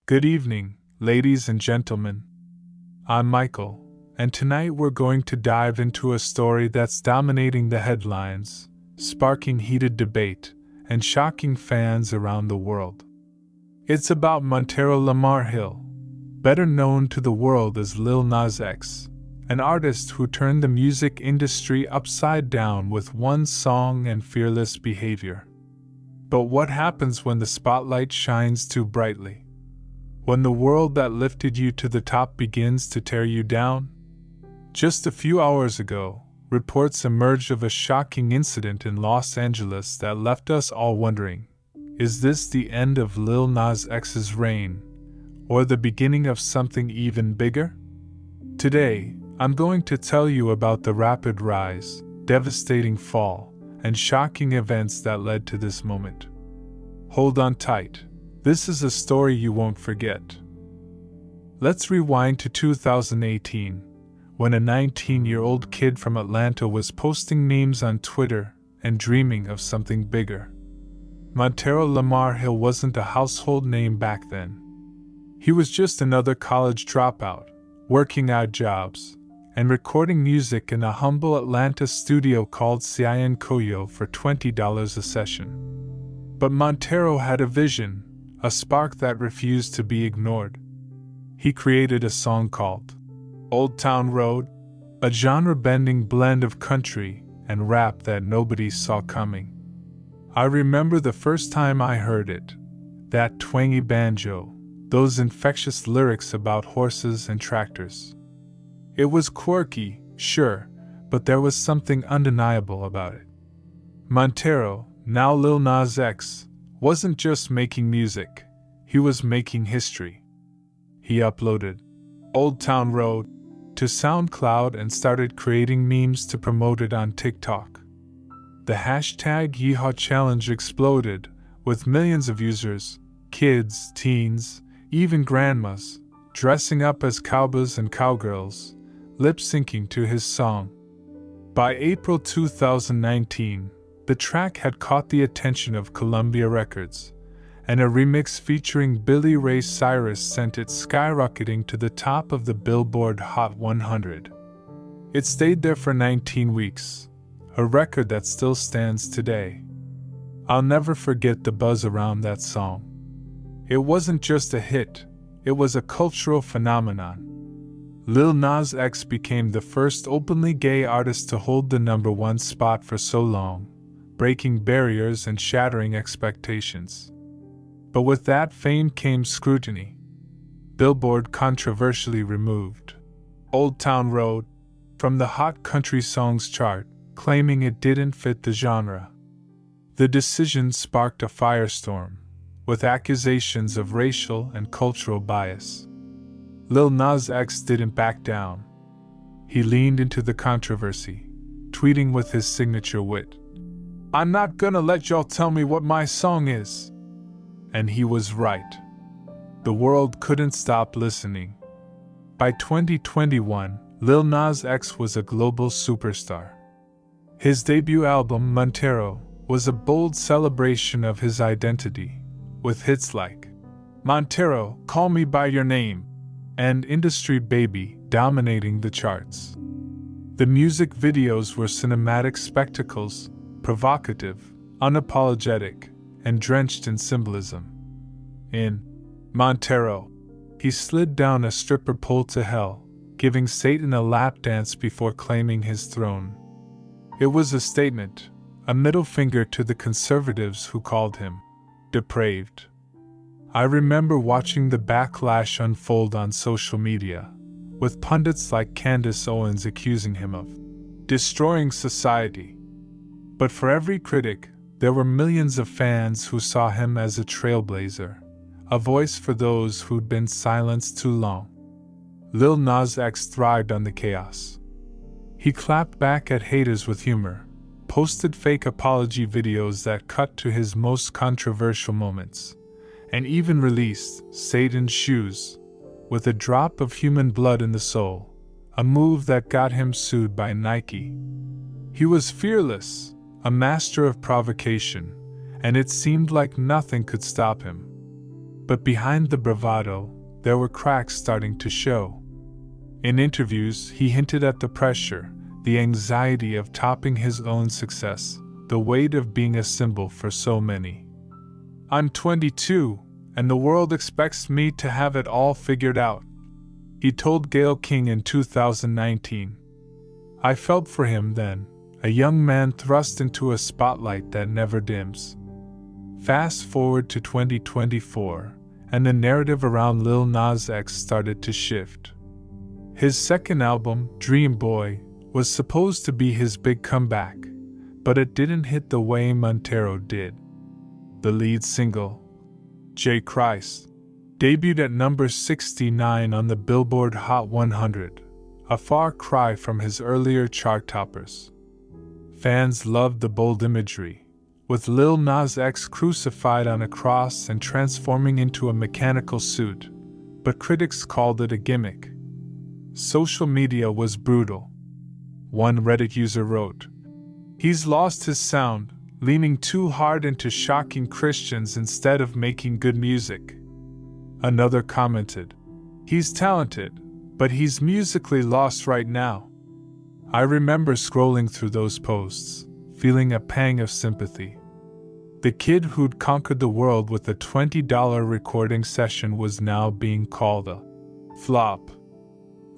Good evening, ladies and gentlemen. I'm Michael, and tonight we're going to dive into a story that's dominating the headlines, sparking heated debate, and shocking fans around the world. It's about Montero Lamar Hill, better known to the world as Lil Nas X, an artist who turned the music industry upside down with one song and fearless behavior. But what happens when the spotlight shines too brightly? When the world that lifted you to the top begins to tear you down? Just a few hours ago, reports emerged of a shocking incident in Los Angeles that left us all wondering, is this the end of Lil Nas X's reign, or the beginning of something even bigger? Today, I'm going to tell you about the rapid rise, devastating fall, and shocking events that led to this moment. Hold on tight. This is a story you won't forget. Let's rewind to 2018, when a 19-year-old kid from Atlanta was posting memes on Twitter and dreaming of something bigger. Montero Lamar Hill wasn't a household name back then. He was just another college dropout, working odd jobs, and recording music in a humble Atlanta studio called Cien Coyo for $20 a session. But Montero had a vision, a spark that refused to be ignored. He created a song called Old Town Road, a genre-bending blend of country and rap that nobody saw coming. I remember the first time I heard it, that twangy banjo, those infectious lyrics about horses and tractors. It was quirky, sure, but there was something undeniable about it. Montero, now Lil Nas X, wasn't just making music, he was making history. He uploaded Old Town Road to SoundCloud and started creating memes to promote it on TikTok. The hashtag Yeehaw Challenge exploded, with millions of users, kids, teens, even grandmas, dressing up as cowboys and cowgirls, lip-syncing to his song. By April 2019, the track had caught the attention of Columbia Records, and a remix featuring Billy Ray Cyrus sent it skyrocketing to the top of the Billboard Hot 100. It stayed there for 19 weeks, a record that still stands today. I'll never forget the buzz around that song. It wasn't just a hit, it was a cultural phenomenon. Lil Nas X became the first openly gay artist to hold the #1 spot for so long, breaking barriers and shattering expectations. But with that fame came scrutiny. Billboard controversially removed Old Town Road from the Hot Country Songs chart, claiming it didn't fit the genre. The decision sparked a firestorm, with accusations of racial and cultural bias. Lil Nas X didn't back down. He leaned into the controversy, tweeting with his signature wit, "I'm not gonna let y'all tell me what my song is." And he was right. The world couldn't stop listening. By 2021, Lil Nas X was a global superstar. His debut album, Montero, was a bold celebration of his identity, with hits like Montero, Call Me By Your Name, and Industry Baby dominating the charts. The music videos were cinematic spectacles, provocative, unapologetic, and drenched in symbolism. In Montero, he slid down a stripper pole to hell, giving Satan a lap dance before claiming his throne. It was a statement, a middle finger to the conservatives who called him depraved. I remember watching the backlash unfold on social media, with pundits like Candace Owens accusing him of destroying society. But for every critic, there were millions of fans who saw him as a trailblazer, a voice for those who'd been silenced too long. Lil Nas X thrived on the chaos. He clapped back at haters with humor, posted fake apology videos that cut to his most controversial moments, and even released Satan's Shoes, with a drop of human blood in the sole, a move that got him sued by Nike. He was fearless, a master of provocation, and it seemed like nothing could stop him. But behind the bravado, there were cracks starting to show. In interviews, he hinted at the pressure, the anxiety of topping his own success, the weight of being a symbol for so many. "I'm 22, and the world expects me to have it all figured out," he told Gayle King in 2019. "I felt for him then, a young man thrust into a spotlight that never dims." Fast forward to 2024, and the narrative around Lil Nas X started to shift. His second album, Dream Boy, was supposed to be his big comeback, but it didn't hit the way Montero did. The lead single, J. Christ, debuted at number 69 on the Billboard Hot 100, a far cry from his earlier chart toppers. Fans loved the bold imagery, with Lil Nas X crucified on a cross and transforming into a mechanical suit, but critics called it a gimmick. Social media was brutal. One Reddit user wrote, "He's lost his sound, leaning too hard into shocking Christians instead of making good music." Another commented, "He's talented, but he's musically lost right now." I remember scrolling through those posts, feeling a pang of sympathy. The kid who'd conquered the world with a $20 recording session was now being called a flop.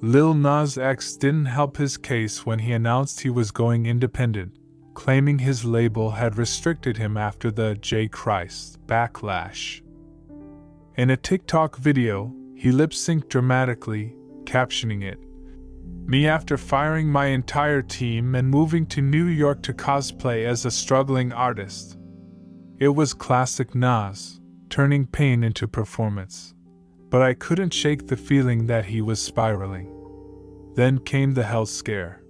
Lil Nas X didn't help his case when he announced he was going independent, claiming his label had restricted him after the J. Christ backlash. In a TikTok video, he lip-synced dramatically, captioning it, "Me after firing my entire team and moving to New York to cosplay as a struggling artist." It was classic Nas, turning pain into performance. But I couldn't shake the feeling that he was spiraling. Then came the health scare.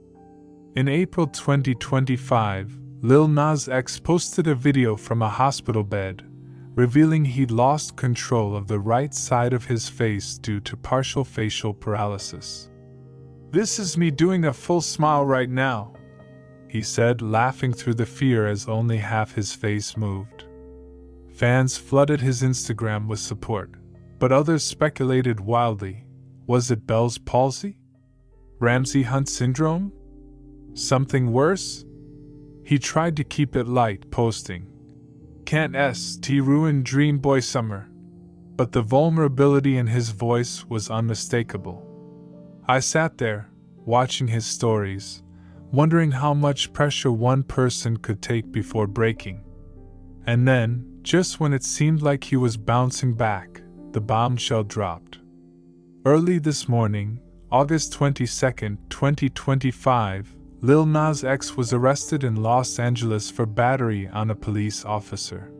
In April 2025, Lil Nas X posted a video from a hospital bed, revealing he'd lost control of the right side of his face due to partial facial paralysis. "This is me doing a full smile right now," he said, laughing through the fear as only half his face moved. Fans flooded his Instagram with support, but others speculated wildly. Was it Bell's palsy? Ramsay Hunt syndrome? Something worse? He tried to keep it light, posting, "Can't ruin Dream Boy summer." But the vulnerability in his voice was unmistakable. I sat there, watching his stories, wondering how much pressure one person could take before breaking. And then, just when it seemed like he was bouncing back, the bombshell dropped. Early this morning, August 22, 2025, Lil Nas X was arrested in Los Angeles for battery on a police officer.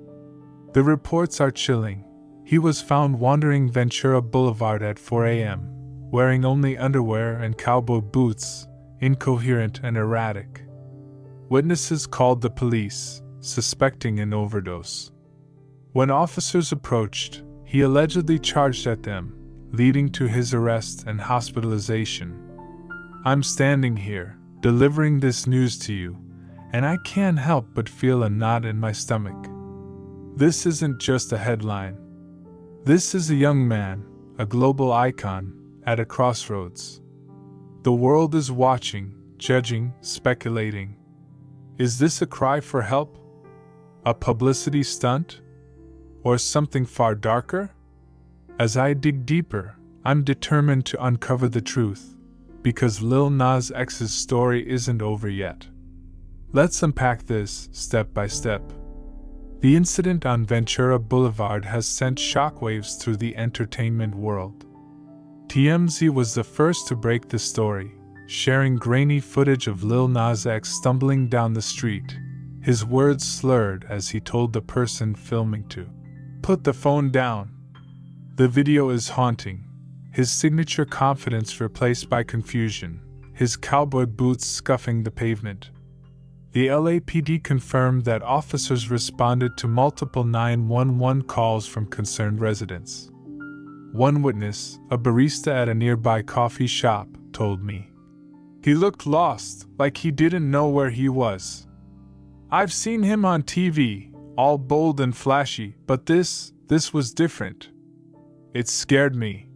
The reports are chilling. He was found wandering Ventura Boulevard at 4 a.m., wearing only underwear and cowboy boots, incoherent and erratic. Witnesses called the police, suspecting an overdose. When officers approached, he allegedly charged at them, leading to his arrest and hospitalization. "I'm standing here, delivering this news to you, and I can't help but feel a knot in my stomach. This isn't just a headline. This is a young man, a global icon, at a crossroads. The world is watching, judging, speculating. Is this a cry for help? A publicity stunt? Or something far darker? As I dig deeper, I'm determined to uncover the truth, because Lil Nas X's story isn't over yet. Let's unpack this step by step." The incident on Ventura Boulevard has sent shockwaves through the entertainment world. TMZ was the first to break the story, sharing grainy footage of Lil Nas X stumbling down the street, his words slurred as he told the person filming to put the phone down. The video is haunting, his signature confidence replaced by confusion, his cowboy boots scuffing the pavement. The LAPD confirmed that officers responded to multiple 911 calls from concerned residents. One witness, a barista at a nearby coffee shop, told me, "He looked lost, like he didn't know where he was. I've seen him on TV, all bold and flashy, but this was different." It scared me.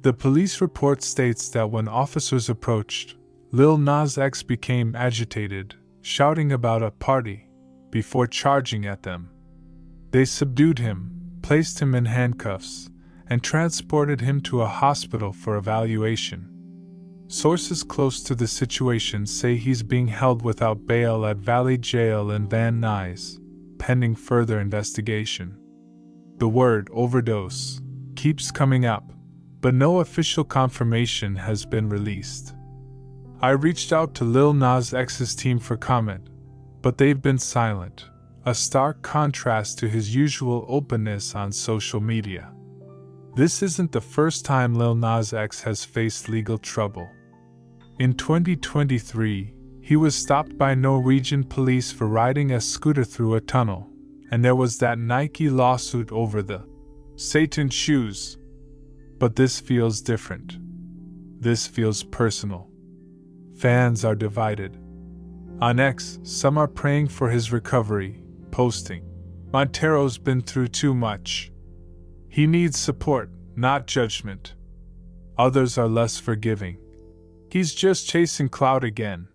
The police report states that when officers approached, Lil Nas X became agitated, shouting about a party, before charging at them. They subdued him, placed him in handcuffs, and transported him to a hospital for evaluation. Sources close to the situation say he's being held without bail at Valley Jail in Van Nuys, pending further investigation. The word overdose keeps coming up, but no official confirmation has been released. I reached out to Lil Nas X's team for comment, but they've been silent, a stark contrast to his usual openness on social media. This isn't the first time Lil Nas X has faced legal trouble. In 2023, he was stopped by Norwegian police for riding a scooter through a tunnel, and there was that Nike lawsuit over the Satan shoes. But this feels different. This feels personal. Fans are divided. On X, some are praying for his recovery, posting, "Montero's been through too much. He needs support, not judgment." Others are less forgiving. "He's just chasing clout again."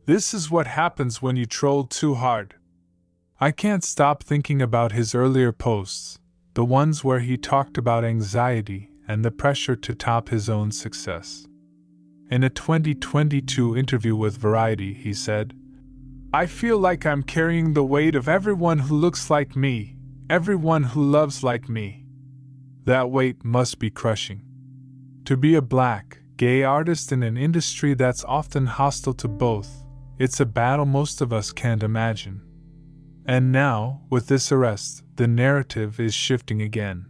This is what happens when you troll too hard. I can't stop thinking about his earlier posts, the ones where he talked about anxiety and the pressure to top his own success. In a 2022 interview with Variety, he said, "I feel like I'm carrying the weight of everyone who looks like me, everyone who loves like me." That weight must be crushing. To be a black, gay artist in an industry that's often hostile to both, it's a battle most of us can't imagine. And now, with this arrest, the narrative is shifting again.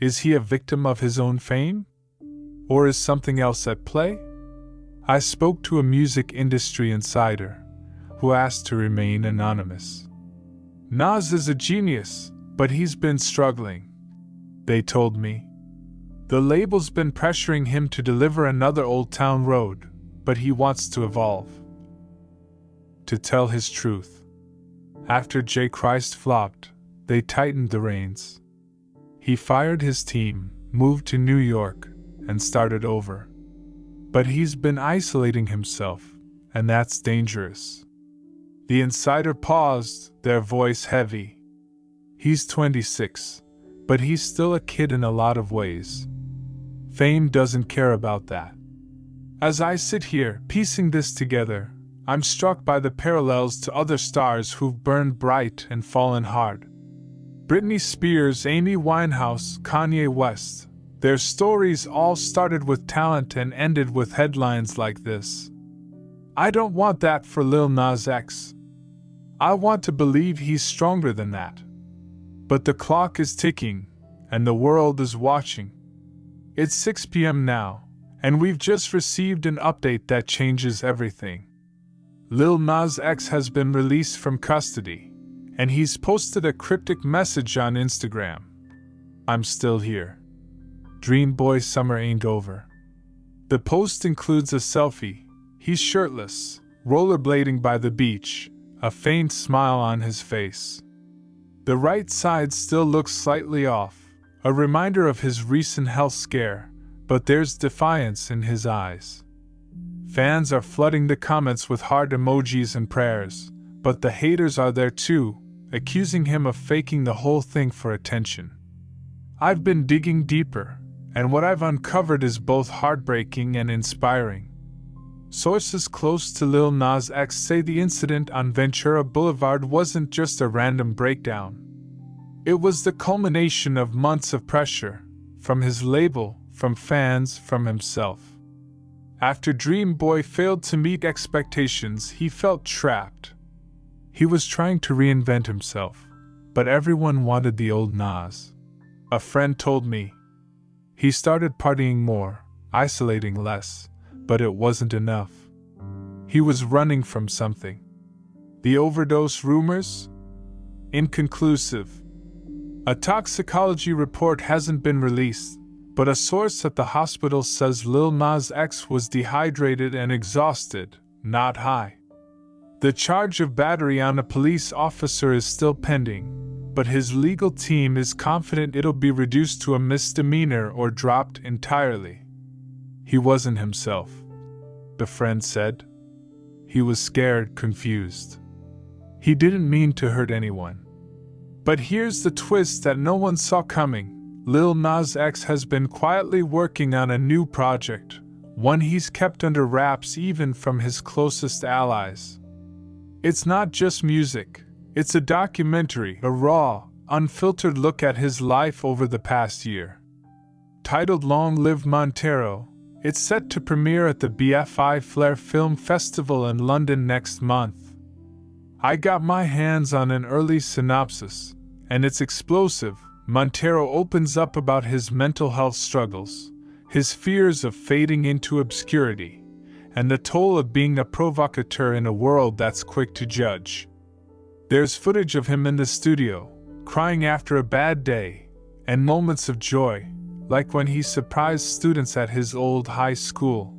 Is he a victim of his own fame? Or is something else at play? I spoke to a music industry insider, who asked to remain anonymous. "Nas is a genius, but he's been struggling," they told me. "The label's been pressuring him to deliver another Old Town Road, but he wants to evolve." To tell his truth, after J. Christ flopped, they tightened the reins. He fired his team, moved to New York, and started over. But he's been isolating himself, and that's dangerous. The insider paused, their voice heavy. He's 26, but he's still a kid in a lot of ways. Fame doesn't care about that. As I sit here, piecing this together, I'm struck by the parallels to other stars who've burned bright and fallen hard. Britney Spears, Amy Winehouse, Kanye West. Their stories all started with talent and ended with headlines like this. I don't want that for Lil Nas X. I want to believe he's stronger than that. But the clock is ticking, and the world is watching. It's 6 p.m. now, and we've just received an update that changes everything. Lil Nas X has been released from custody, and he's posted a cryptic message on Instagram. "I'm still here. Dream Boy summer ain't over." The post includes a selfie. He's shirtless, rollerblading by the beach, a faint smile on his face. The right side still looks slightly off, a reminder of his recent health scare, but there's defiance in his eyes. Fans are flooding the comments with heart emojis and prayers, but the haters are there too, accusing him of faking the whole thing for attention. I've been digging deeper, and what I've uncovered is both heartbreaking and inspiring. Sources close to Lil Nas X say the incident on Ventura Boulevard wasn't just a random breakdown. It was the culmination of months of pressure, from his label, from fans, from himself. After Dream Boy failed to meet expectations, he felt trapped. He was trying to reinvent himself, but everyone wanted the old Nas. A friend told me, he started partying more, isolating less, but it wasn't enough. He was running from something. The overdose rumors? Inconclusive. A toxicology report hasn't been released, but a source at the hospital says Lil Nas X was dehydrated and exhausted, not high. The charge of battery on a police officer is still pending, but his legal team is confident it'll be reduced to a misdemeanor or dropped entirely. He wasn't himself, the friend said. He was scared, confused. He didn't mean to hurt anyone. But here's the twist that no one saw coming. Lil Nas X has been quietly working on a new project, one he's kept under wraps even from his closest allies. It's not just music, it's a documentary, a raw, unfiltered look at his life over the past year. Titled Long Live Montero, it's set to premiere at the BFI Flare Film Festival in London next month. I got my hands on an early synopsis, and it's explosive. Montero opens up about his mental health struggles, his fears of fading into obscurity, and the toll of being a provocateur in a world that's quick to judge. There's footage of him in the studio, crying after a bad day, and moments of joy, like when he surprised students at his old high school.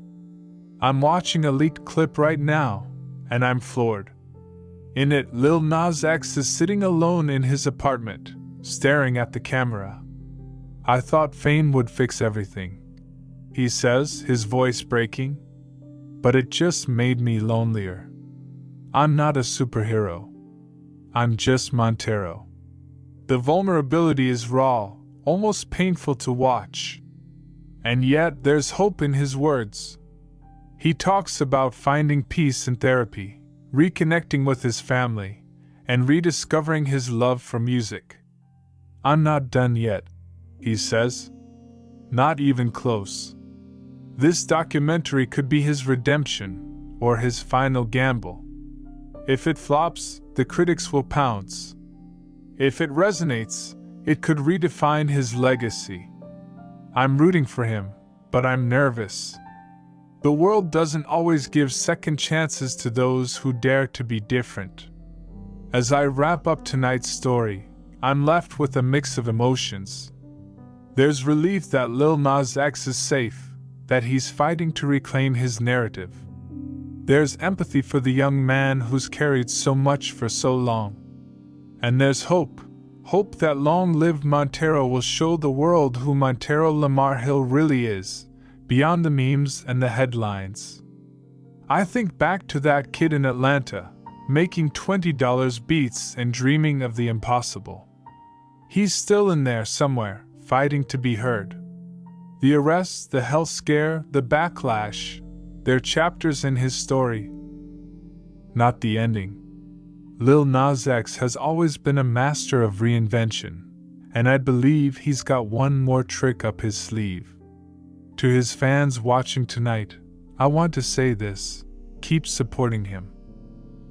I'm watching a leaked clip right now, and I'm floored. In it, Lil Nas X is sitting alone in his apartment, staring at the camera. I thought fame would fix everything, he says, his voice breaking. But it just made me lonelier. I'm not a superhero. I'm just Montero. The vulnerability is raw, almost painful to watch. And yet there's hope in his words. He talks about finding peace in therapy, reconnecting with his family, and rediscovering his love for music. I'm not done yet, he says. Not even close. This documentary could be his redemption, or his final gamble. If it flops, the critics will pounce. If it resonates, it could redefine his legacy. I'm rooting for him, but I'm nervous. The world doesn't always give second chances to those who dare to be different. As I wrap up tonight's story, I'm left with a mix of emotions. There's relief that Lil Nas X is safe, that he's fighting to reclaim his narrative. There's empathy for the young man who's carried so much for so long. And there's hope that Long Live Montero will show the world who Montero Lamar Hill really is, beyond the memes and the headlines. I think back to that kid in Atlanta, making $20 beats and dreaming of the impossible. He's still in there somewhere, fighting to be heard. The arrests, the health scare, the backlash, they're chapters in his story, not the ending. Lil Nas X has always been a master of reinvention, and I believe he's got one more trick up his sleeve. To his fans watching tonight, I want to say this: keep supporting him.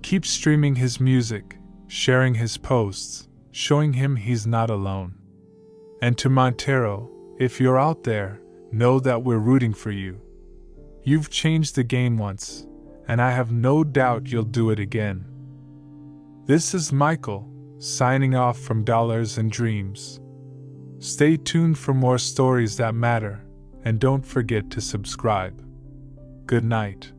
Keep streaming his music, sharing his posts, showing him he's not alone. And to Montero, if you're out there, know that we're rooting for you. You've changed the game once, and I have no doubt you'll do it again. This is Michael, signing off from Dollars and Dreams. Stay tuned for more stories that matter, and don't forget to subscribe. Good night.